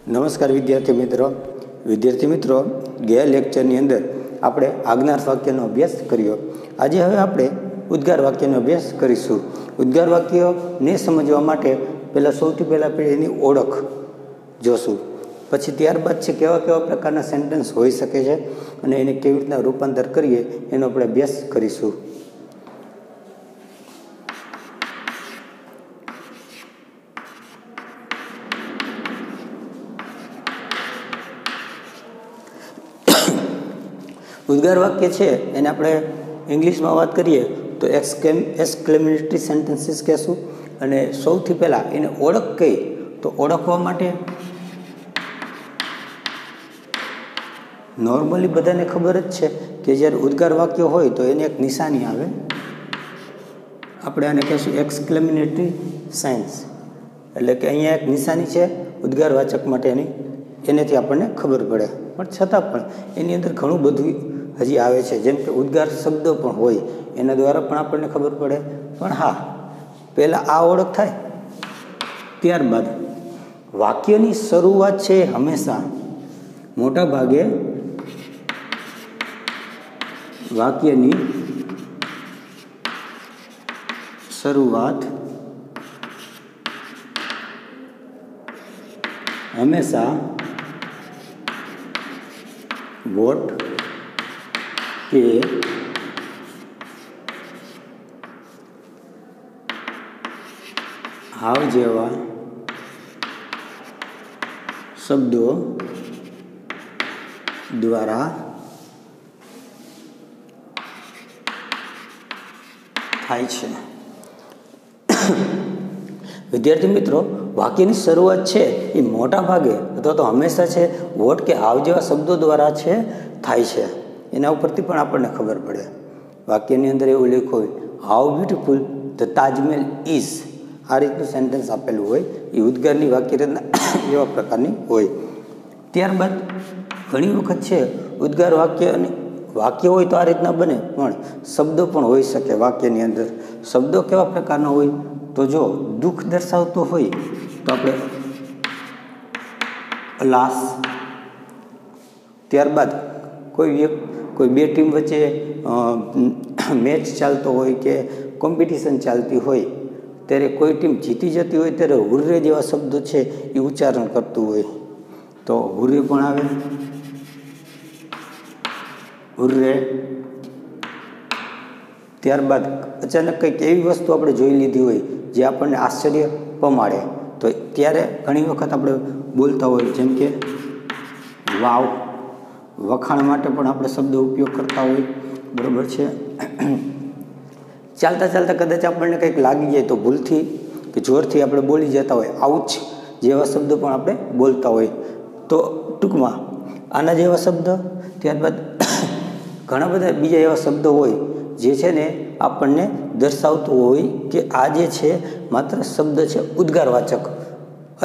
નમસ્કાર વિદ્યાર્થી મિત્રો ગયા લેક્ચરની અંદર આપણે આજ્ઞાર વાક્યનો અભ્યાસ કર્યો। આજે હવે આપણે ઉદ્ગાર વાક્યનો અભ્યાસ કરીશું। ઉદ્ગાર વાક્યને સમજવા માટે સૌથી પહેલાં આપણે એની ઓળખ જોશું, પછી ત્યારબાદ છે કેવા કેવા પ્રકારના સેન્ટેન્સ હોઈ શકે છે અને એને કેવી રીતના રૂપાંતર કરીએ એનો આપણે અભ્યાસ કરીશું। ઉદ્ગાર વાક્ય છે એને આપણે ઇંગ્લિશમાં વાત કરીએ તો એક્સક્લેમેટરી સેન્ટેન્સીસ કહેશું। અને સૌથી પહેલાં એને ઓળખ કઈ તો ઓળખવા માટે નોર્મલી બધાને ખબર જ છે કે જ્યારે ઉદ્ગાર વાક્ય હોય તો એને એક નિશાની આવે, આપણે આને કહીશું એક્સક્લેમેટરી સાઇન્સ, એટલે કે અહીંયા એક નિશાની છે ઉદ્ગારવાચક માટેની, એનેથી આપણને ખબર પડે। પણ છતાં પણ એની અંદર ઘણું બધું હજી આવે છે, જેમ કે ઉદ્ગાર શબ્દો પણ હોય એના દ્વારા પણ આપણને ખબર પડે। પણ હા, પહેલાં આ ઓળખ થાય, ત્યારબાદ વાક્યની શરૂઆત છે હંમેશા મોટા ભાગે વાક્યની શરૂઆત હંમેશા વોટ કે હાવ જેવા શબ્દો દ્વારા થાય છે। વિદ્યાર્થી મિત્રો, વાક્યની શરૂઆત છે એ મોટા ભાગે અથવા તો હંમેશા છે વોટ કે હાવ જેવા શબ્દો દ્વારા છે થાય છે, એના ઉપરથી પણ આપણને ખબર પડે। વાક્યની અંદર એવું લખ્યું હોય how beautiful the Taj Mahal is, આ રીતનું સેન્ટેન્સ આપેલું હોય, એ ઉદ્ગારની વાક્ય રચના એવા પ્રકારની હોય। ત્યારબાદ ઘણી વખત છે ઉદ્ગાર વાક્ય અને વાક્ય હોય તો આ રીતના બને, પણ શબ્દો પણ હોઈ શકે વાક્યની અંદર। શબ્દો કેવા પ્રકારના હોય તો જો દુઃખ દર્શાવતો હોય તો આપણે અલાસ, ત્યારબાદ કોઈ બે ટીમ વચ્ચે મેચ ચાલતો હોય કે કોમ્પિટિશન ચાલતી હોય ત્યારે કોઈ ટીમ જીતી જતી હોય ત્યારે હુર્રે જેવા શબ્દો છે એ ઉચ્ચારણ કરતું હોય તો હુર્રે પણ આવે, હુર્રે। ત્યારબાદ અચાનક કંઈક એવી વસ્તુ આપણે જોઈ લીધી હોય જે આપણને આશ્ચર્ય પમાડે તો ત્યારે ઘણી વખત આપણે બોલતા હોય, જેમ કે વાવ, વખાણ માટે પણ આપણે શબ્દો ઉપયોગ કરતા હોય, બરાબર છે। ચાલતા ચાલતા કદાચ આપણને કંઈક લાગી જાય તો ભૂલથી કે જોરથી આપણે બોલી જતા હોય, આઉચ જેવા શબ્દો પણ આપણે બોલતા હોય। તો ટૂંકમાં આના જેવા શબ્દ, ત્યારબાદ ઘણા બધા બીજા એવા શબ્દો હોય જે છે ને આપણને દર્શાવતું હોય કે આ જે છે માત્ર શબ્દ છે ઉદ્ગારવાચક,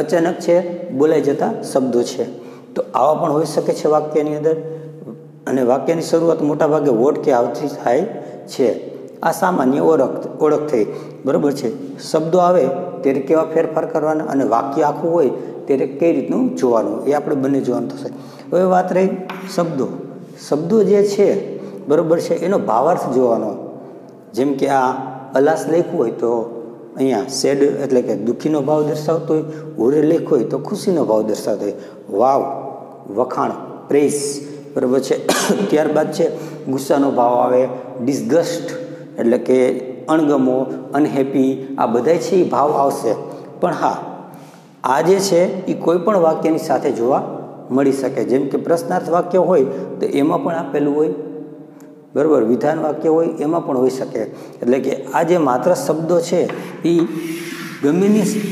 અચાનક છે બોલાઈ જતા શબ્દો છે, તો આવા પણ હોઈ શકે છે વાક્યની અંદર। અને વાક્યની શરૂઆત મોટાભાગે વોટ કે આવતી થાય છે, આ સામાન્ય ઓળખ થઈ, બરાબર છે। શબ્દો આવે ત્યારે કેવા ફેરફાર કરવાના અને વાક્ય આખું હોય ત્યારે કઈ રીતનું જોવાનું એ આપણે બંને જોવાનું થશે। હવે વાત રહી શબ્દો જે છે, બરાબર છે, એનો ભાવાર્થ જોવાનો, જેમ કે આ અલાસ લખ્યું હોય તો અહીંયા સેડ એટલે કે દુઃખીનો ભાવ દર્શાવતો હોય, હુરે લખ્યું હોય તો ખુશીનો ભાવ દર્શાવતો હોય, વાવ વખાણ પ્રેઝ, બરાબર છે। ત્યારબાદ છે ગુસ્સાનો ભાવ આવે, ડિસગસ્ટ એટલે કે અણગમો, અનહેપી, આ બધા છે એ ભાવ આવશે। પણ હા, આ જે છે એ કોઈ પણ વાક્યની સાથે જોવા મળી શકે, જેમ કે પ્રશ્નાર્થ વાક્ય હોય તો એમાં પણ આપેલું હોય, બરાબર, વિધાન વાક્ય હોય એમાં પણ હોઈ શકે। એટલે કે આ જે માત્ર શબ્દો છે એ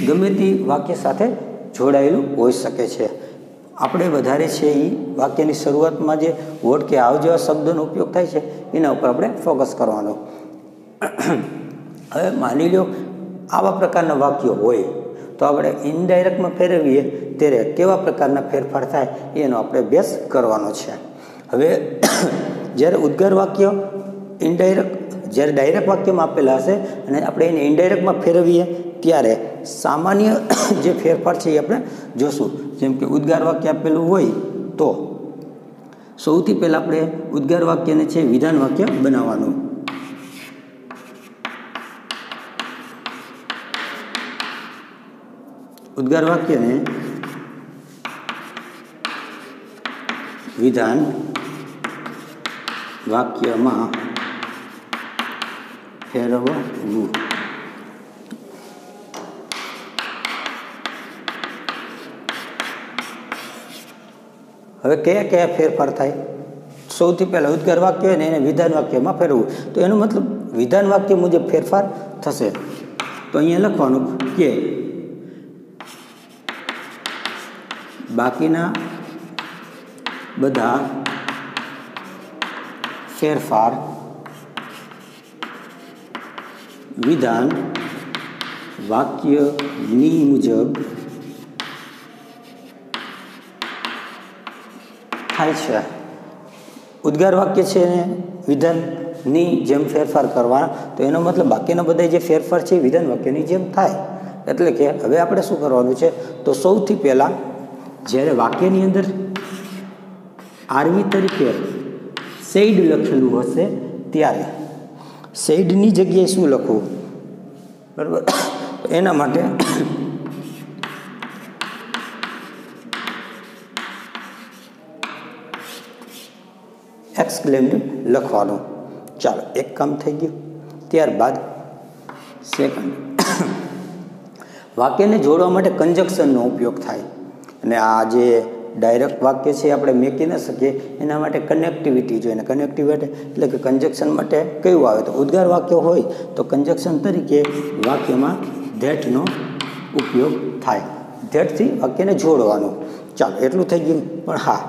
ગમે તે વાક્ય સાથે જોડાયેલું હોઈ શકે છે। આપણે વધારે છે એ વાક્યની શરૂઆતમાં જે વોટ કે હાવ જેવા શબ્દોનો ઉપયોગ થાય છે એના ઉપર આપણે ફોકસ કરવાનો। હવે માની લો આવા પ્રકારના વાક્યો હોય તો આપણે ઇનડાયરેક્ટમાં ફેરવીએ ત્યારે કેવા પ્રકારના ફેરફાર થાય એનો આપણે અભ્યાસ કરવાનો છે। હવે જ્યારે ઉદ્ગાર વાક્ય ઇનડાયરેક્ટ જ્યારે ડાયરેક્ટ વાક્યમાં આપેલા હશે અને આપણે એને ઇનડાયરેક્ટમાં ફેરવીએ ત્યારે સામાન્ય જે ફેરફાર છે એ આપણે જોશું. જેમ કે ઉદ્ગાર વાક્ય આપેલું હોય તો સૌથી પહેલાં આપણે ઉદ્ગાર વાક્યને છે વિધાન વાક્ય બનાવવાનું. ઉદ્ગાર વાક્યને વિધાન વાક્યમાં ફેરવવું. હવે કયા કયા ફેરફાર થાય? સૌથી પહેલાં ઉદ્ગાર વાક્ય હોય ને એને વિધાન વાક્યમાં ફેરવવું. તો એનો મતલબ વિધાન વાક્ય મુજબ ફેરફાર થશે. તો અહીંયા લખવાનું કે બાકીના બધા ફેરફાર વિધાન વાક્યની મુજબ થાય છે. ઉદ્ગાર વાક્ય છે એને વિધાનની જેમ ફેરફાર કરવા, તો એનો મતલબ બાકીના બધા જે ફેરફાર છે વિધાન વાક્યની જેમ થાય. એટલે કે હવે આપણે શું કરવાનું છે? તો સૌથી પહેલાં જ્યારે વાક્યની અંદર આરવી તરીકે સેડ લખેલું હશે ત્યારે સેડની જગ્યાએ શું લખવું? બરાબર. એના માટે એક્સક્લેમ્ડ લખવાનું. ચાલો, એક કામ થઈ ગયું. ત્યારબાદ સેકન્ડ, વાક્યને જોડવા માટે કંજક્શનનો ઉપયોગ થાય. અને આ જે ડાયરેક્ટ વાક્ય છે આપણે મેકી ન શકીએ, એના માટે કનેક્ટિવિટી જોઈએ. કનેક્ટિવિટી એટલે કે કંજક્શન માટે કયું આવે? તો ઉદ્ગાર વાક્ય હોય તો કંજક્શન તરીકે વાક્યમાં ધેટનો ઉપયોગ થાય. ધેટથી વાક્યને જોડવાનું. ચાલો, એટલું થઈ ગયું. પણ હા,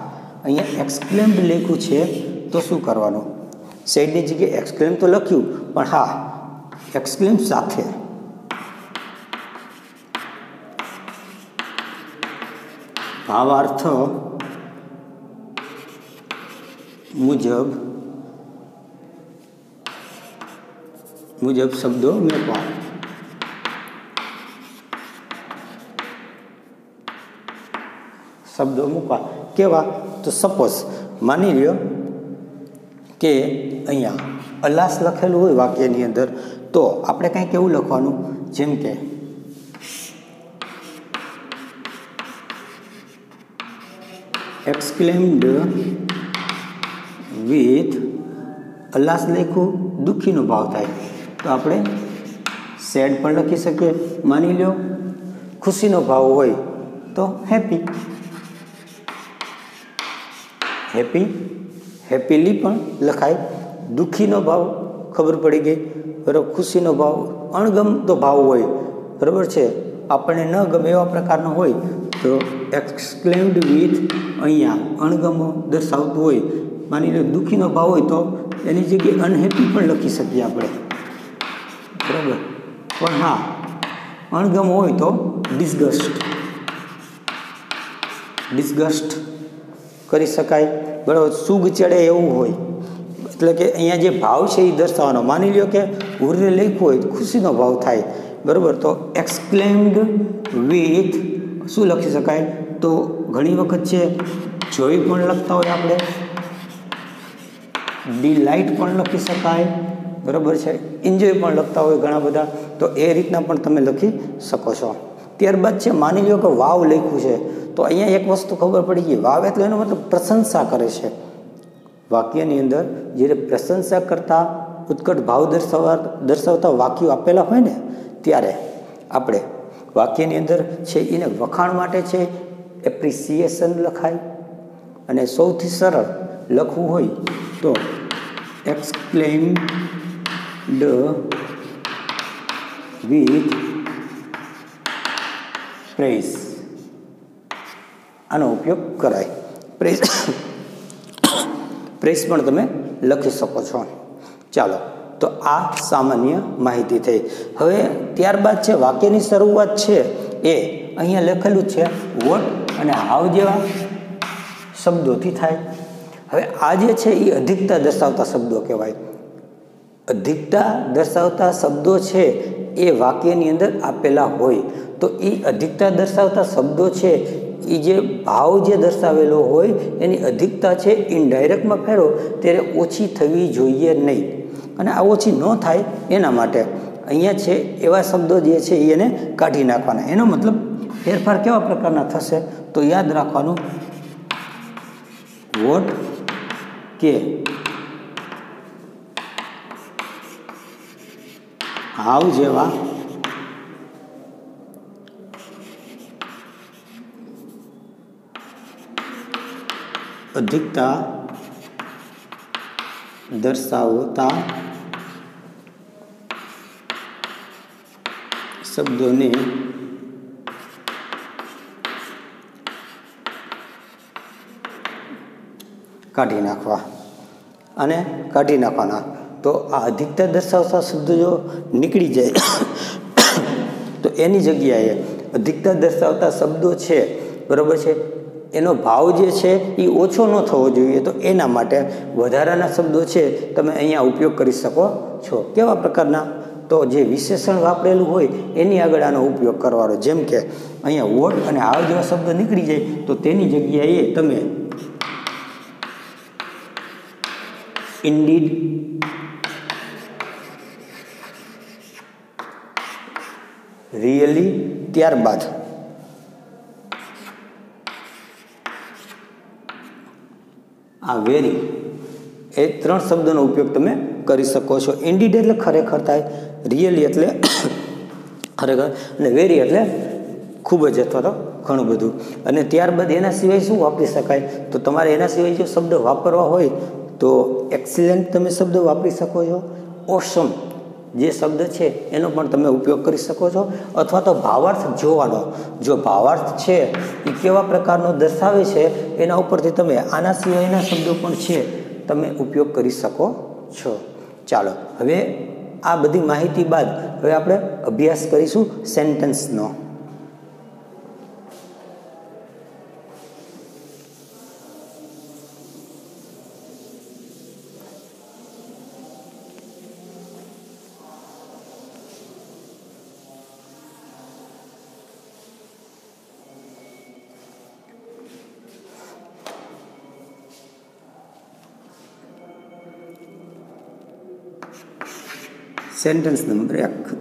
અહીંયા એક્સક્લેમ્ડ લખ્યું છે તો શું કરવાનું? સેડની જગ્યાએ એક્સક્લેમ તો લખ્યું, પણ હા, એક્સક્લેમ સાથે ભાવાર્થ મુજબ શબ્દો મેળવા. શબ્દો મૂકવા કેવા? તો સપોઝ માની લ્યો કે અહીંયા અલાસ લખેલું હોય વાક્યની અંદર, તો આપણે કંઈક એવું લખવાનું જેમ કે એક્સક્લેમ્ડ વિથ અલાસ લખ્યું, દુઃખીનો ભાવ થાય તો આપણે સેડ પણ લખી શકીએ. માની લો ખુશીનો ભાવ હોય તો હેપી, હેપીલી પણ લખાય. દુઃખીનો ભાવ ખબર પડી ગઈ, બરાબર. ખુશીનો ભાવ, અણગમતો ભાવ હોય, બરાબર છે, આપણને ન ગમે એવા પ્રકારનો હોય તો એક્સક્લેમ્ડ વિથ અહીંયા અણગમો દર્શાવતું હોય. માની લો દુઃખીનો ભાવ હોય તો એની જગ્યાએ અનહેપી પણ લખી શકીએ આપણે, બરાબર. પણ હા, અણગમો હોય તો ડિસગસ્ટ કરી શકાય, બરાબર. સુગ ચડે એવું હોય એટલે કે અહીંયા જે ભાવ છે એ દર્શાવવાનો. માની લો કે હુર્રે લખ્યું હોય તો ખુશીનો ભાવ થાય, બરાબર. તો એક્સક્લેમ્ડ વિથ શું લખી શકાય? તો ઘણી વખત છે જોય પણ લખતા હોય આપણે, ડિલાઇટ પણ લખી શકાય, બરાબર છે, એન્જોય પણ લખતા હોય ઘણા બધા. તો એ રીતના પણ તમે લખી શકો છો. ત્યારબાદ છે માની લો કે વાવ લખ્યું છે, તો અહીંયા એક વસ્તુ ખબર પડી ગઈ. વાવ એટલે એનો મતલબ પ્રશંસા કરે છે. વાક્યની અંદર જ્યારે પ્રશંસા કરતા ઉત્કટ ભાવ દર્શાવતા વાક્યો આપેલા હોય ને, ત્યારે આપણે વાક્યની અંદર છે એને વખાણ માટે છે એપ્રિસિએશન લખાય. અને સૌથી સરળ લખવું હોય તો એક્સક્લેમ્ડ વિથ પ્રેઝ, આનો ઉપયોગ કરાય. પ્રેઝ પણ તમે લખી શકો છો. ચાલો, તો આ સામાન્ય માહિતી થઈ. હવે ત્યારબાદ છે વાક્યની શરૂઆત છે એ અહીંયા લખેલું છે વોટ અને હાવ જેવા શબ્દોથી થાય. હવે આ જે છે એ અધિકતા દર્શાવતા શબ્દો કહેવાય. અધિકતા દર્શાવતા શબ્દો છે એ વાક્યની અંદર આપેલા હોય તો એ અધિકતા દર્શાવતા શબ્દો છે એ જે ભાવ જે દર્શાવેલો હોય એની અધિકતા છે ઇનડાયરેક્ટમાં ફેરવો ત્યારે ઓછી થવી જોઈએ નહીં. અને આ ઓછી ન થાય એના માટે અહીંયા છે એવા શબ્દો જે છે એને કાઢી નાખવાના. એનો મતલબ ફેરફાર કેવા પ્રકારના થશે તો યાદ રાખવાનું, વોટ કે હાવ જેવા અધિકતા દર્શાવતા શબ્દોને કાઢી નાખવા અને કાઢી નાખવાના. તો આ અધિકતા દર્શાવતા શબ્દો જો નીકળી જાય તો એની જગ્યાએ અધિકતા દર્શાવતા શબ્દો છે, બરાબર છે, એનો ભાવ જે છે એ ઓછો ન થવો જોઈએ. તો એના માટે વધારાના શબ્દો છે તમે અહીંયા ઉપયોગ કરી શકો છો. કેવા પ્રકારના? તો જે વિશેષણ વાપરેલું હોય એની આગળ આનો ઉપયોગ કરવાનો. જેમ કે અહીંયા વોટ અને હાવ જેવા શબ્દો નીકળી જાય તો તેની જગ્યાએ તમે ઇન્ડીડ, રિયલી, ત્યારબાદ આ વેરી, એ 3 શબ્દોનો ઉપયોગ તમે કરી શકો છો. ઇન્ડીડ એટલે ખરેખર થાય, રિયલી એટલે ખરેખર, અને વેરી એટલે ખૂબ જ અથવા તો ઘણું બધું. અને ત્યારબાદ એના સિવાય શું વાપરી શકાય? તો તમારે એના સિવાય જો શબ્દ વાપરવા હોય તો એક્સિલન્ટ તમે શબ્દ વાપરી શકો છો. ઓસમ જે શબ્દ છે એનો પણ તમે ઉપયોગ કરી શકો છો. અથવા તો ભાવાર્થ જોવાનો, જો ભાવાર્થ છે એ કેવા પ્રકારનો દર્શાવે છે એના ઉપરથી તમે આના સિવાયના શબ્દો પણ છે તમે ઉપયોગ કરી શકો છો. ચાલો, હવે આ બધી માહિતી બાદ હવે આપણે અભ્યાસ કરીશું સેન્ટેન્સનો. Sentence number 1.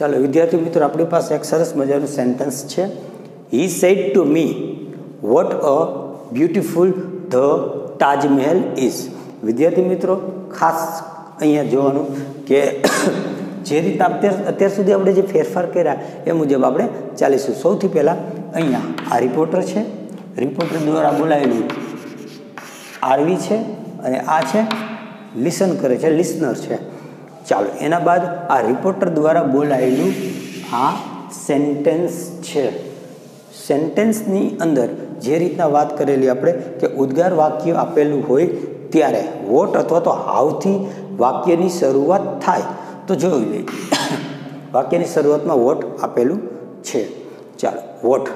ચાલો વિદ્યાર્થી મિત્રો, આપણી પાસે એક સરસ મજાનું સેન્ટેન્સ છે. He said to me what a beautiful the Taj Mahal is. વિદ્યાર્થી મિત્રો, ખાસ અહીંયા જોવાનું કે જે રીતે અત્યાર સુધી આપણે જે ફેરફાર કર્યા એ મુજબ આપણે ચાલીશું. સૌથી પહેલાં અહીંયા આ રિપોર્ટર છે, રિપોર્ટર દ્વારા બોલાયેલું આરવી છે, અને આ છે લિસન કરે છે, લિસનર છે. ચાલો, એના બાદ આ રિપોર્ટર દ્વારા બોલાયેલું આ સેન્ટેન્સ છે. સેન્ટેન્સની અંદર જે રીતના વાત કરેલી આપણે કે ઉદ્ગાર વાક્ય આપેલું હોય ત્યારે વોટ અથવા તો હાવથી વાક્યની શરૂઆત થાય. તો જોઈ લઈએ, વાક્યની શરૂઆતમાં વોટ આપેલું છે. ચાલો, વોટ.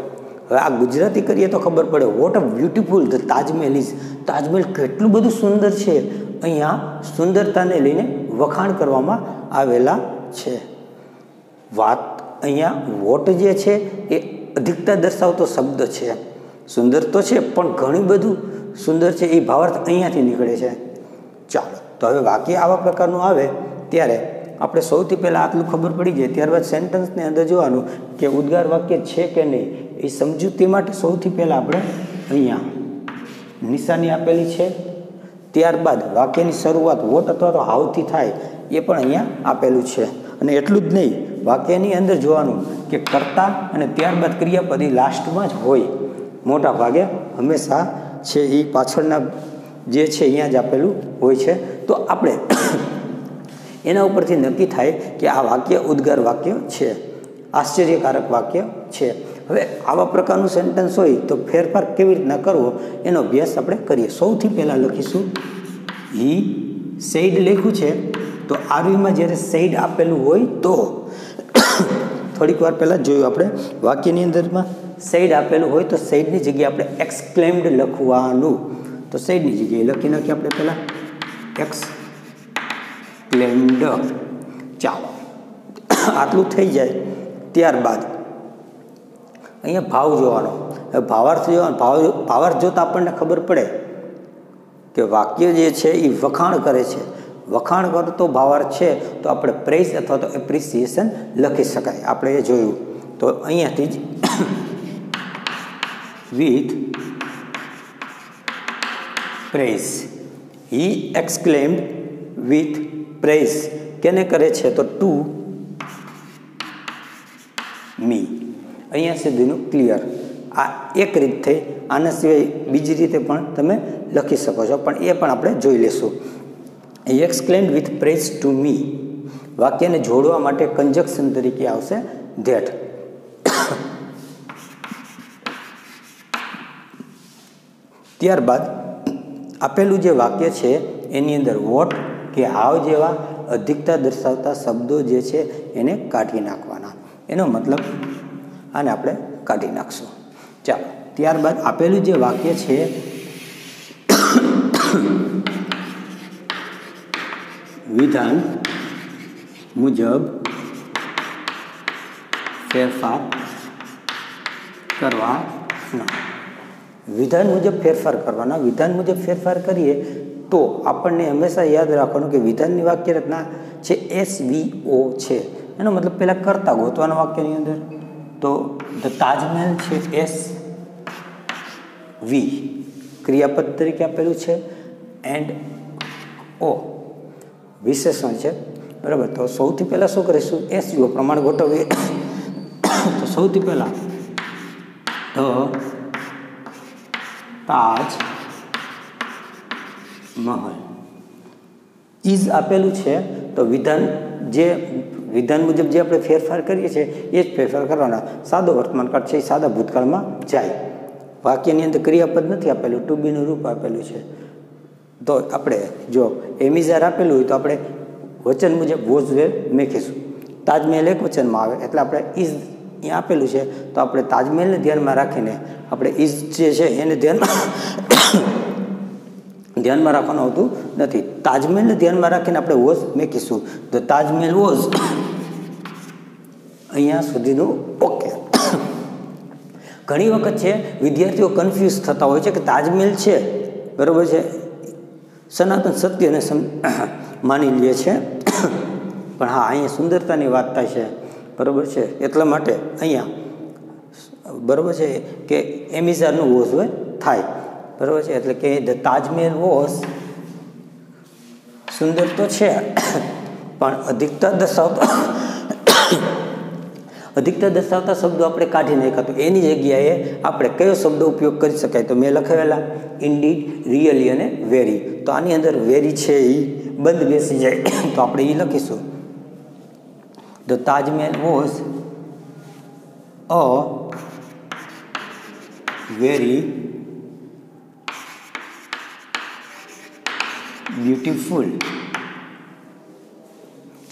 હવે આ ગુજરાતી કરીએ તો ખબર પડે. What a beautiful the Taj Mahal is. Taj Mahal કેટલું બધું સુંદર છે. અહીંયા સુંદરતાને લઈને વખાણ કરવામાં આવેલા છે. વાત અહીંયા વોટ જે છે એ અધિકતા દર્શાવતો શબ્દ છે. સુંદર તો છે પણ ઘણું બધું સુંદર છે એ ભાવાર્થ અહીંયાથી નીકળે છે. ચાલો, તો હવે વાક્ય આવા પ્રકારનું આવે ત્યારે આપણે સૌથી પહેલાં આટલું ખબર પડી જાય, ત્યારબાદ સેન્ટેન્સની અંદર જોવાનું કે ઉદ્ગાર વાક્ય છે કે નહીં એ સમજવું. તે માટે સૌથી પહેલાં આપણે અહીંયા નિશાની આપેલી છે. ત્યારબાદ વાક્યની શરૂઆત વોટ અથવા તો હાવથી થાય એ પણ અહીંયા આપેલું છે. અને એટલું જ નહીં, વાક્યની અંદર જોવાનું કે કર્તા અને ત્યારબાદ ક્રિયાપદ એ લાસ્ટમાં જ હોય. મોટા ભાગે હંમેશા છે એ પાછળના જે છે અહીંયા જ આપેલું હોય છે. તો આપણે એના ઉપરથી નક્કી થાય કે આ વાક્ય ઉદ્ગાર વાક્ય છે, આશ્ચર્યકારક વાક્ય છે. હવે આવા પ્રકારનું સેન્ટેન્સ હોય તો ફેરફાર કેવી રીતના કરવો એનો અભ્યાસ આપણે કરીએ. સૌથી પહેલાં લખીશું હી સેડ લખ્યું છે તો આરવીમાં જ્યારે સેડ આપેલું હોય તો થોડીક વાર પહેલાં જોયું આપણે વાક્યની અંદરમાં સેડ આપેલું હોય તો સેડની જગ્યાએ આપણે એક્સક્લેમ્ડ લખવાનું. તો સેડની જગ્યાએ લખી નાખીએ આપણે પહેલાં એક્સક્લેમ્ડ. ચાલો આટલું થઈ જાય ત્યારબાદ અહીંયા ભાવ જોવાનો. ભાવાર્થ જોવાનો. ભાવાર્થ જોતાં આપણને ખબર પડે કે વાક્ય જે છે એ વખાણ કરે છે. વખાણ કરતો ભાવાર્થ છે તો આપણે પ્રેઝ અથવા તો એપ્રિસિએશન લખી શકાય. આપણે એ જોયું. તો અહીંયાથી જ with praise, he exclaimed with praise કેને કરે છે તો ટુ મી. અહીંયા સુધીનું ક્લિયર. આ એક રીત થઈ. આના સિવાય બીજી રીતે પણ તમે લખી શકો છો, પણ એ પણ આપણે જોઈ લેશું. એક્સક્લેમ્ડ વિથ પ્રેઝ ટુ મી વાક્યને જોડવા માટે કંજક્શન તરીકે આવશે ધેટ. ત્યારબાદ આપેલું જે વાક્ય છે એની અંદર વોટ કે હાવ જેવા અધિકતા દર્શાવતા શબ્દો જે છે એને કાઢી નાખવાના. એનો મતલબ આને આપણે કાઢી નાખશું. ચાલો ત્યારબાદ આપેલું જે વાક્ય છે વિધાન મુજબ ફેરફાર કરવાના. વિધાન મુજબ ફેરફાર કરવાના. વિધાન મુજબ ફેરફાર કરીએ તો આપણને હંમેશા યાદ રાખવાનું કે વિધાનની વાક્ય રચના છે SVO છે. એનો મતલબ પહેલાં કરતા ગોતવાના વાક્યની અંદર. તો ધ તાજમહેલ છે SV ક્રિયાપદ તરીકે આપેલું છે એન્ડ ઓ વિશેષણ છે. બરાબર. તો સૌથી પહેલાં શું કરીશું? SVO પ્રમાણ ગોઠવીએ. તો સૌથી પહેલાં ધ તાજ મહલ ઇઝ આપેલું છે તો વિધાન મુજબ જે આપણે ફેરફાર કરીએ છીએ એ જ ફેરફાર કરવાના. સાદો વર્તમાનકાળ છે એ સાદા ભૂતકાળમાં જાય. વાક્યની અંદર ક્રિયાપદ નથી આપેલું, ટુ બીનું રૂપ આપેલું છે. તો આપણે જો એમિઝાર આપેલું હોય તો આપણે વચન મુજબ વોઝ વેર મેકીશું. તાજમહેલ એક વચનમાં આવે એટલે આપણે ઇઝ અહીંયા આપેલું છે તો આપણે તાજમહેલને ધ્યાનમાં રાખીને આપણે ઇઝ જે છે એને ધ્યાનમાં રાખવાનું આવતું નથી. તાજમહેલને ધ્યાનમાં રાખીને આપણે વોઝ મેકીશું. તો તાજમહેલ વોઝ અહીંયા સુધીનું ઓકે. ઘણી વખત છે વિદ્યાર્થીઓ કન્ફ્યુઝ થતા હોય છે કે તાજમહેલ છે બરાબર છે સનાતન સત્યને માની લે છે પણ હા અહીંયા સુંદરતાની વાત થાય છે બરાબર છે. એટલા માટે અહીંયા બરાબર છે કે એમિઝારનું વોઝ હોય થાય બરાબર છે. એટલે કે ધ તાજમહેલ વોઝ સુંદર તો છે પણ અધિકતા દર્શાવતા શબ્દો આપણે કાઢી નાખ્યા. તો એની જગ્યાએ આપણે કયો શબ્દો ઉપયોગ કરી શકાય? તો મેં લખાવેલા ઇન્ડીડ, રિયલી અને વેરી. તો આની અંદર વેરી છે એ બંધ બેસી જાય તો આપણે એ લખીશું the Taj Mahal was a very beautiful.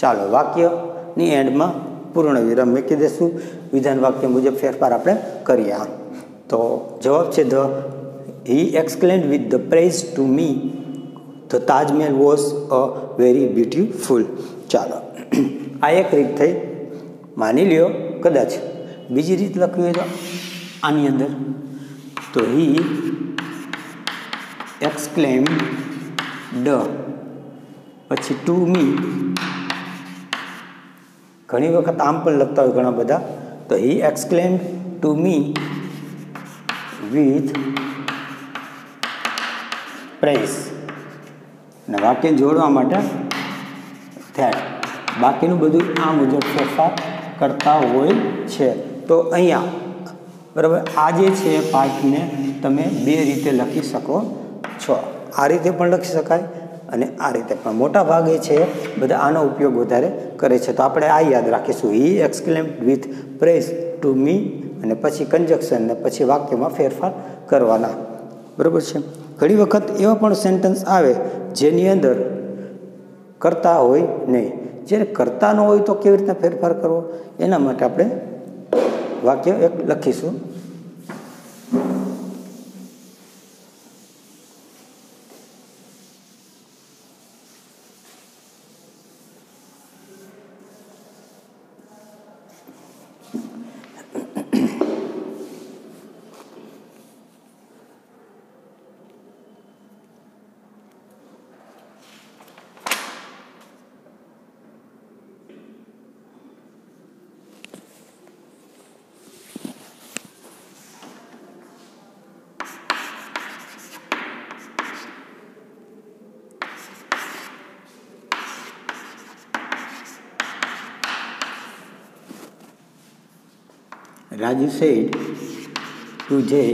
ચાલો વાક્યની એન્ડમાં પૂર્ણ વિરામ મૂકી દઈશું. વિધાન વાક્ય મુજબ ફેરફાર આપણે કરીએ. તો જવાબ છે the he exclaimed with the praise to me the Taj Mahal was a very beautiful. ચાલો આ એક રીત થઈ. માની લ્યો કદાચ બીજી રીત લખવી હોય તો આની અંદર તો હી એક્સક્લેમ્ડ પછી ટુ મી. ઘણી વખત આમ પણ લખતા હોય ઘણા બધા. તો he exclaimed to me with praise. અને વાક્ય જોડવા માટે ધેટ. બાકીનું બધું આ મુજબ ફેરફાર કરતા હોય છે. તો અહીંયા બરાબર. આ જે છે પાર્ટને તમે બે રીતે લખી શકો છો. આ રીતે પણ લખી શકાય અને આ રીતે પણ. મોટા ભાગે છે બધા આનો ઉપયોગ વધારે કરે છે. તો આપણે આ યાદ રાખીશું. He exclaimed with praise to me અને પછી કંજક્શન ને પછી વાક્યમાં ફેરફાર કરવાના. બરાબર છે. ઘણી વખત એવા પણ સેન્ટેન્સ આવે જેની અંદર કરતા હોય નહીં. જ્યારે કરતા ન હોય તો કેવી રીતના ફેરફાર કરવો એના માટે આપણે વાક્ય એક લખીશું. Raju said to Jay,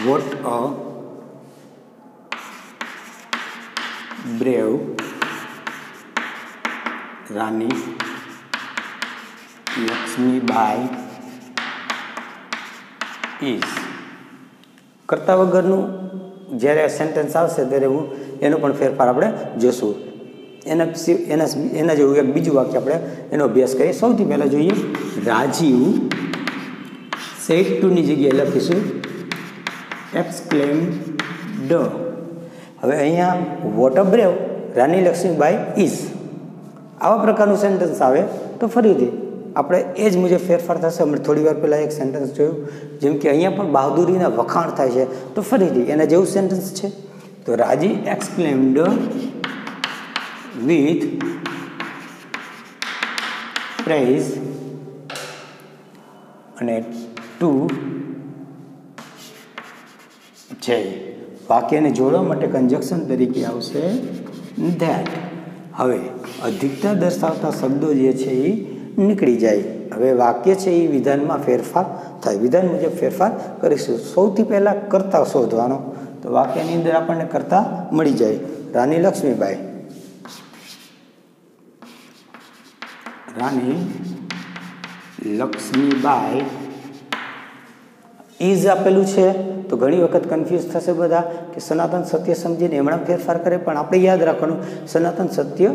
"What a brave Rani Lakshmibai is." કરતા વગરનું જ્યારે સેન્ટેન્સ આવશે ત્યારે એનો પણ ફેરફાર આપણે જોશું. એના જેવું એક બીજું વાક્ય આપણે એનો અભ્યાસ કરીએ. સૌથી પહેલાં જોઈએ રાજીવ સેડ ટુની જગ્યાએ લખીશું એક્સક્લેમ્ડ. હવે અહીંયા what a brave Rani Lakshmibai is આવા પ્રકારનું સેન્ટેન્સ આવે તો ફરીથી આપણે એ જ મુજબ ફેરફાર થશે. અમે થોડી વાર પહેલાં એક સેન્ટેન્સ જોયું જેમ કે અહીંયા પણ બહાદુરીના વખાણ થાય છે તો ફરીથી એના જેવું સેન્ટેન્સ છે. તો રાજી એક્સક્લેમ્ડ with praise અને to Jay. વાક્યને જોડવા માટે કંજક્શન તરીકે આવશે that. હવે અધિકતા દર્શાવતા શબ્દો જે છે એ નીકળી જાય. હવે વાક્ય છે એ વિધાનમાં ફેરફાર થાય. વિધાન મુજબ ફેરફાર કરીશું. સૌથી પહેલાં કર્તા શોધવાનો. તો વાક્યની અંદર આપણને કર્તા મળી જાય. રાની લક્ષ્મીબાઈ. રાની લક્ષ્મીબાઈ ઇઝ આપેલું છે તો ઘણી વખત કન્ફ્યુઝ થશે બધા કે સનાતન સત્ય સમજીને એમણા ફેરફાર કરે. પણ આપણે યાદ રાખવાનું સનાતન સત્ય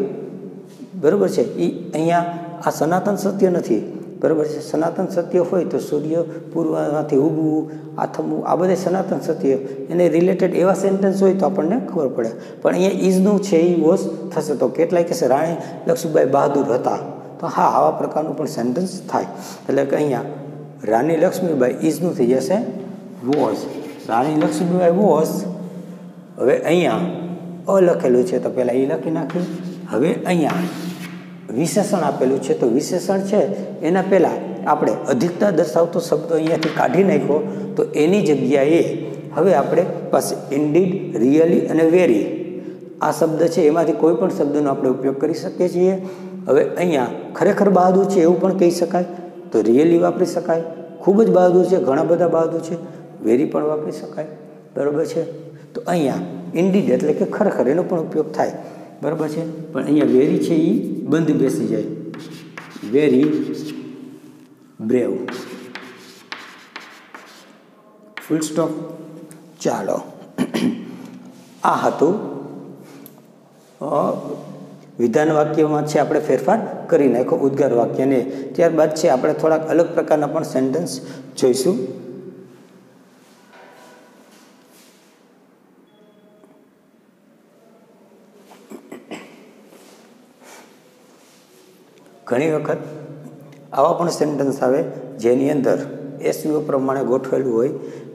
બરાબર છે એ અહીંયા આ સનાતન સત્ય નથી. બરાબર છે. સનાતન સત્ય હોય તો સૂર્ય પૂર્વમાંથી ઉગવું આથમવું આ બધા સનાતન સત્ય એને રિલેટેડ એવા સેન્ટેન્સ હોય તો આપણને ખબર પડે. પણ અહીંયા ઇઝનું છે એ વોઝ થશે. તો કેટલાય કહેશે રાણી લક્ષ્મીબાઈ બહાદુર હતા તો હા આવા પ્રકારનું પણ સેન્ટેન્સ થાય. એટલે કે અહીંયા રાની લક્ષ્મીબાઈ ઇઝનું થઈ જશે વોઝ. Rani Lakshmibai was. હવે અહીંયા અ લખેલું છે તો પહેલાં એ લખી નાખ્યું. હવે અહીંયા વિશેષણ આપેલું છે તો વિશેષણ છે એના પહેલાં આપણે અધિકતા દર્શાવતો શબ્દ અહીંયાથી કાઢી નાખ્યો તો એની જગ્યાએ હવે આપણે પાસે ઇન્ડીડ, રિયલી અને વેરી આ શબ્દ છે એમાંથી કોઈ પણ શબ્દનો આપણે ઉપયોગ કરી શકીએ છીએ. હવે અહીંયા ખરેખર બહાદુર છે એવું પણ કહી શકાય તો રિયલી વાપરી શકાય. ખૂબ જ બહાદુર છે, ઘણા બધા બહાદુર છે, વેરી પણ વાપરી શકાય. બરાબર છે. તો અહીંયા ઇન્ડીડ એટલે કે ખરેખર એનો પણ ઉપયોગ થાય. બરાબર છે. પણ અહીંયા વેરી છે એ બંધ બેસી જાય. Very brave full stop. ચાલો આ હતું વિધાન વાક્યમાં છે આપણે ફેરફાર કરી નાખો ઉદ્ગાર વાક્યને. ત્યારબાદ છે આપણે થોડાક અલગ પ્રકારના પણ સેન્ટેન્સ જોઈશું. ઘણી વખત આવા પણ સેન્ટેન્સ આવે જેની અંદર એસવીઓ પ્રમાણે ગોઠવેલું હોય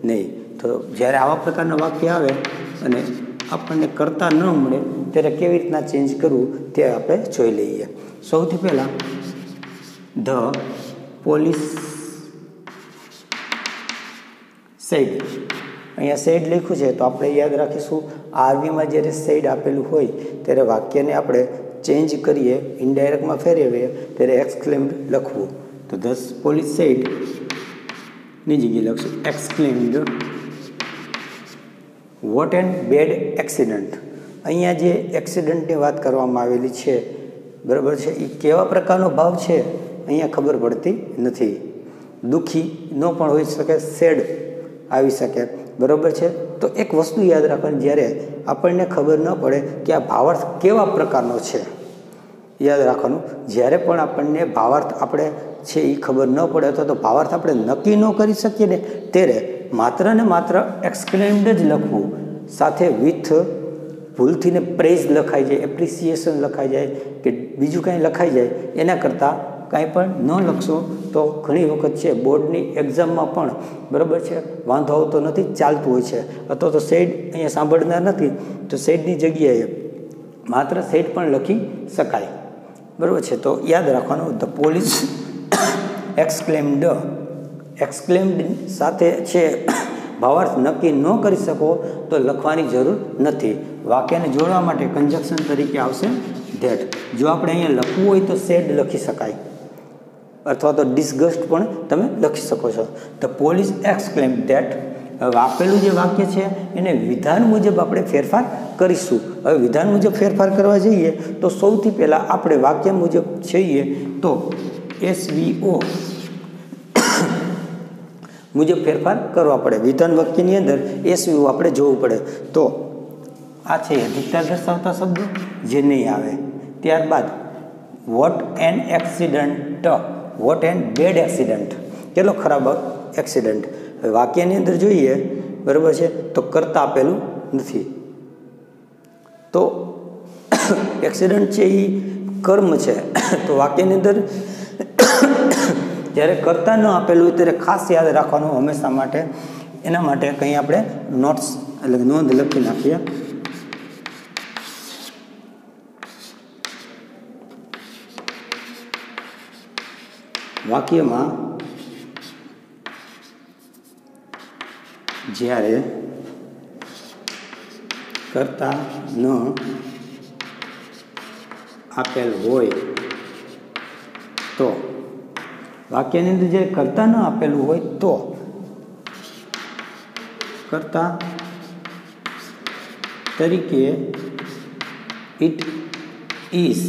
નહીં. તો જ્યારે આવા પ્રકારના વાક્ય આવે અને આપણને કરતા ન મળે ત્યારે કેવી રીતના ચેન્જ કરવું તે આપણે જોઈ લઈએ. સૌથી પહેલાં ધ પોલીસ સેડ. અહીંયા સેડ લખ્યું છે તો આપણે યાદ રાખીશું આરવીમાં જ્યારે સેડ આપેલું હોય ત્યારે વાક્યને આપણે ચેન્જ કરીએ, ઇનડાયરેક્ટમાં ફેરવીએ ત્યારે એક્સક્લેમ્ડ લખવું. તો ધસ પોલીસ સેડ ની જગ્યાએ લખશું exclaimed what and bad accident. અહીંયા જે એક્સિડન્ટની વાત કરવામાં આવેલી છે, બરાબર છે, એ કેવા પ્રકારનો ભાવ છે અહીંયા ખબર પડતી નથી. દુઃખી ન પણ હોઈ શકે, સેડ આવી શકે, બરાબર છે. તો એક વસ્તુ યાદ રાખવાની, જ્યારે આપણને ખબર ન પડે કે આ ભાવાર્થ કેવા પ્રકારનો છે, યાદ રાખવાનું, જ્યારે પણ આપણને ભાવાર્થ આપણે છે એ ખબર ન પડે અથવા તો ભાવાર્થ આપણે નક્કી ન કરી શકીએ ને, ત્યારે માત્ર ને માત્ર એક્સક્લેમ્ડ જ લખવું. સાથે વિથ ભૂલથી ને પ્રેઝ લખાઈ જાય, એપ્રિસિએશન લખાઈ જાય કે બીજું કાંઈ લખાઈ જાય, એના કરતાં કાંઈ પણ ન લખશો તો ઘણી વખત છે બોર્ડની એક્ઝામમાં પણ, બરાબર છે, વાંધો આવતો નથી, ચાલતું હોય છે. અથવા તો સેડ અહીંયા સાંભળનાર નથી તો સેડની જગ્યાએ માત્ર સેડ પણ લખી શકાય, બરાબર છે. તો યાદ રાખવાનું, ધ પોલીસ એક્સક્લેમ્ડ. એક્સક્લેમ્ડ સાથે છે ભાવાર્થ નક્કી ન કરી શકો તો લખવાની જરૂર નથી. વાક્યને જોડવા માટે કન્જક્શન તરીકે આવશે ધેટ. જો આપણે અહીંયા લખવું હોય તો સેડ લખી શકાય, અથવા તો ડિસગસ્ટ પણ તમે લખી શકો છો. The police exclaimed that. હવે આપેલું જે વાક્ય છે એને વિધાન મુજબ આપણે ફેરફાર કરીશું. હવે વિધાન મુજબ ફેરફાર કરવા જઈએ તો સૌથી પહેલાં આપણે વાક્ય મુજબ જઈએ તો SVO મુજબ ફેરફાર કરવા પડે. વિધાન વાક્યની અંદર SVO આપણે જોવું પડે. તો આ છે અધિકતા દર્શાવતા શબ્દો જે નહીં આવે. ત્યારબાદ what and accident, what and bad accident, કેટલો ખરાબ એક્સિડન્ટ. હવે વાક્યની અંદર જોઈએ, બરાબર છે, તો કરતા આપેલું નથી. તો એક્સિડન્ટ છે એ કર્મ છે. તો વાક્યની અંદર જ્યારે કરતા ન આપેલું હોય ત્યારે ખાસ યાદ રાખવાનું હંમેશા માટે. એના માટે કંઈ આપણે નોટ્સ એટલે નોંધ લખી નાખીએ. વાક્યમાં જ્યારે કરતા ન આપેલ હોય તો, વાક્યની અંદર જ્યારે કરતા ન આપેલું હોય તો કરતા તરીકે ઇટ ઇઝ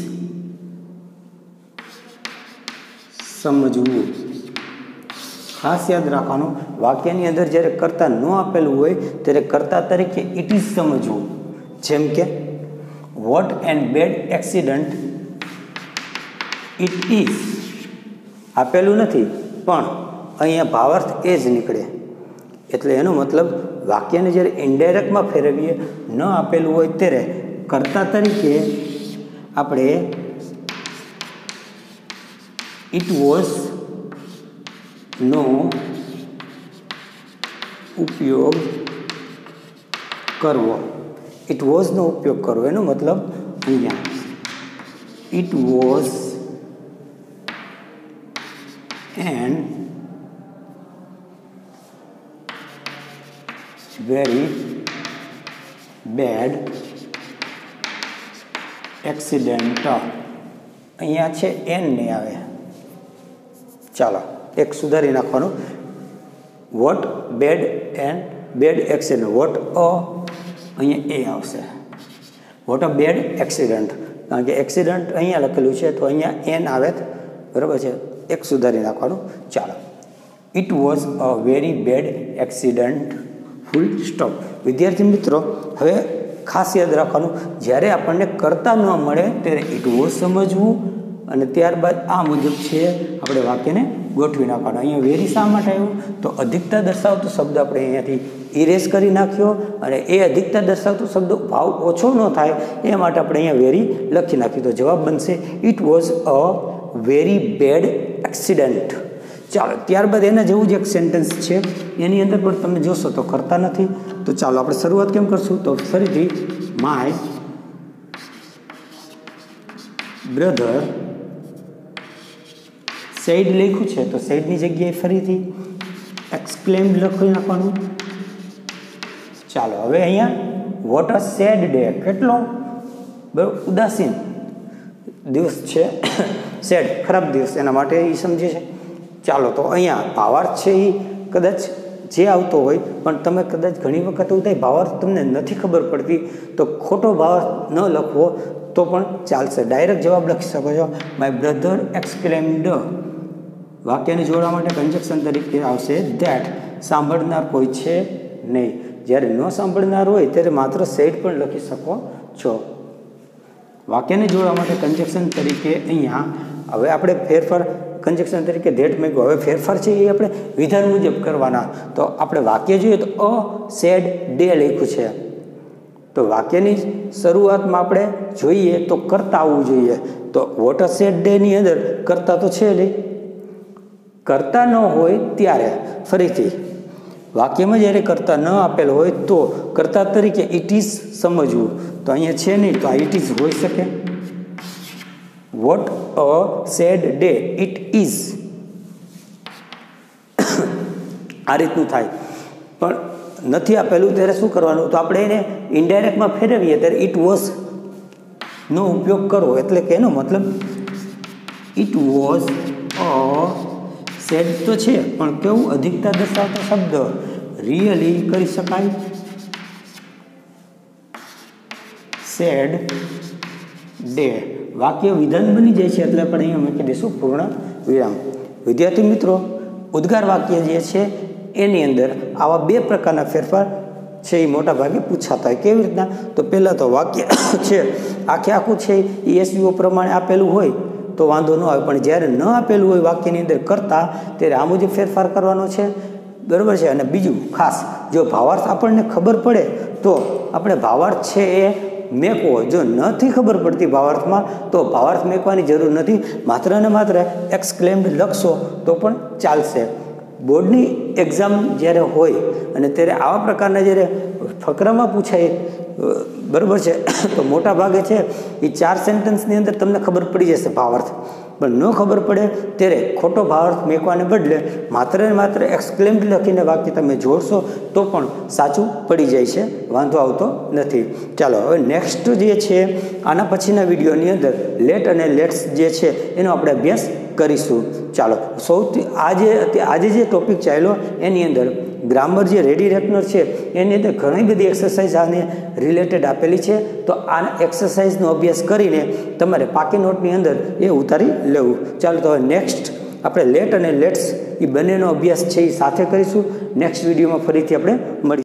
સમજવું. ખાસ યાદ રાખવાનું, વાક્યની અંદર જ્યારે કરતા ન આપેલું હોય ત્યારે કરતા તરીકે ઇટ ઇઝ સમજવું. જેમ કે what and bad accident it is આપેલું નથી પણ અહીંયા ભાવાર્થ એ જ નીકળે. એટલે એનો મતલબ વાક્યને જ્યારે ઇનડાયરેક્ટમાં ફેરવીએ, ન આપેલું હોય ત્યારે કરતા તરીકે આપણે ઇટ વોઝ નો ઉપયોગ કરવો. ઇટ વોઝનો ઉપયોગ કરવો એનો મતલબ અહીંયા it was and very bad accident. અહીંયા છે એન નહીં આવે. ચાલો એક સુધારી નાખવાનું. What bad and bad accident. What a અહીંયા એ આવશે. વોટ અ બેડ એક્સિડન્ટ, કારણ કે એક્સિડન્ટ અહીંયા લખેલું છે તો અહીંયા એન આવે, બરાબર છે. એક સુધારી નાખવાનું. ચાલો, it was a very bad accident, full stop. વિદ્યાર્થી મિત્રો, હવે ખાસ યાદ રાખવાનું, જ્યારે આપણને કરતા ન મળે ત્યારે ઇટ વોઝ સમજવું અને ત્યારબાદ આ મુજબ છે આપણે વાક્યને ગોઠવી નાખવાનું. અહીંયા વેરી શા માટે આવ્યું? તો અધિકતા દર્શાવતો શબ્દ આપણે અહીંયાથી ઇરેઝ કરી નાખ્યો અને એ અધિકતા દર્શાવતો શબ્દ ભાવ ઓછો ન થાય એ માટે આપણે અહીંયા વેરી લખી નાખ્યું. તો જવાબ બનશે it was a very bad accident. ચાલો, ત્યારબાદ એના જેવું જ એક સેન્ટેન્સ છે, એની અંદર પણ તમે જોશો તો કરતા નથી. તો ચાલો આપણે શરૂઆત કેમ કરશું? તો ફરીથી માય બ્રધર સેડ લખ્યું છે તો સેડની જગ્યાએ ફરીથી એક્સક્લેમ્ડ લખી નાખવાનું. ચાલો, હવે અહીંયા વોટ અ સેડ ડે, કેટલો બરાબર ઉદાસીન. દિવસ છે સેડ ખરાબ દિવસ, એના માટે એ સમજે છે. ચાલો તો અહીંયા ભાવાર્થ છે એ કદાચ જે આવતો હોય, પણ તમે કદાચ ઘણી વખત એવું થાય ભાવાર્થ તમને નથી ખબર પડતી, તો ખોટો ભાવાર્થ ન લખવો તો પણ ચાલશે. ડાયરેક્ટ જવાબ લખી શકો છો, માય બ્રધર એક્સક્લેમ્ડ. વાક્યને જોડવા માટે કન્જક્શન તરીકે આવશે ધેટ. સાંભળનાર કોઈ છે નહીં. જ્યારે ન સાંભળનાર હોય ત્યારે માત્ર સેડ પણ લખી શકો છો. વાક્યને જોડવા માટે કન્જક્શન તરીકે અહીંયા હવે આપણે ફેરફાર કન્જક્શન તરીકે ધેટ મૂક્યું. હવે ફેરફાર છે એ આપણે વિધાન મુજબ કરવાના. તો આપણે વાક્ય જોઈએ તો અ સેડ ડે લખ્યું છે. તો વાક્યની શરૂઆતમાં આપણે જોઈએ તો કરતા આવવું જોઈએ. તો વોટ અ સેડ ડે ની અંદર કરતા તો છે નહીં. કરતા ન હોય ત્યારે ફરીથી વાક્યમાં જ્યારે કરતા ન આપેલ હોય તો કરતા તરીકે ઇટ ઇઝ સમજવું. તો અહીંયા છે નહીં, તો આ ઇટ ઇઝ હોઈ શકે. What a sad day it is, આ રીતનું થાય. પણ નથી આપેલું ત્યારે શું કરવાનું, તો આપણે એને ઇનડાયરેક્ટમાં ફેરવીએ ત્યારે ઇટ વોઝ નો ઉપયોગ કરવો. એટલે કે એનો મતલબ ઇટ વોઝ અ સેડ તો છે, પણ કેવું અધિકતા દર્શાવતો શબ્દ રિયલી કરી શકાય. સેડ ડે વાક્ય વિધાન બની જાય છે, એટલે આપણે અહીંયા મૂકી દઈશું પૂર્ણ વિરામ. વિદ્યાર્થી મિત્રો, ઉદ્ગાર વાક્ય જે છે એની અંદર આવા બે પ્રકારના ફેરફાર છે એ મોટા ભાગે પૂછાતા હોય. કેવી રીતના, તો પહેલાં તો વાક્ય છે આખું છે એ એસવીઓ પ્રમાણે આપેલું હોય તો વાંધો ન આવે, પણ જ્યારે ન આપેલું હોય વાક્યની અંદર કરતા, ત્યારે આ મુજબ ફેરફાર કરવાનો છે. બરાબર છે. અને બીજું ખાસ, જો ભાવાર્થ આપણને ખબર પડે તો આપણે ભાવાર્થ છે એ મેકવો. જો નથી ખબર પડતી ભાવાર્થમાં તો ભાવાર્થ મેકવાની જરૂર નથી. માત્ર ને માત્ર એક્સક્લેમ્ડ લખશો તો પણ ચાલશે. બોર્ડની એક્ઝામ જ્યારે હોય અને ત્યારે આવા પ્રકારના જ્યારે ફકરામાં પૂછાય, બરાબર છે, તો મોટા ભાગે છે એ 4 સેન્ટેન્સની અંદર તમને ખબર પડી જશે ભાવાર્થ. પણ ન ખબર પડે ત્યારે ખોટો ભાવાર્થ મેકવાને બદલે માત્ર ને માત્ર એક્સક્લેમ્ડ લખીને વાક્ય તમે જોડશો તો પણ સાચું પડી જાય છે, વાંધો આવતો નથી. ચાલો હવે નેક્સ્ટ જે છે આના પછીના વિડીયોની અંદર લેટ અને લેટ્સ જે છે એનો આપણે અભ્યાસ કરીશું. ચાલો સૌથી આજે જે ટોપિક ચાલ્યો એની અંદર ગ્રામર જે રેડી રેકનર છે એની અંદર ઘણી બધી એક્સરસાઇઝ આને રિલેટેડ આપેલી છે. તો આ એક્સરસાઇઝનો અભ્યાસ કરીને તમારે પાકી નોટની અંદર એ ઉતારી લેવું. ચાલો તો હવે નેક્સ્ટ આપણે લેટ અને લેટ્સ એ બંનેનો અભ્યાસ છે એ સાથે કરીશું. નેક્સ્ટ વિડીયોમાં ફરીથી આપણે મળીશું.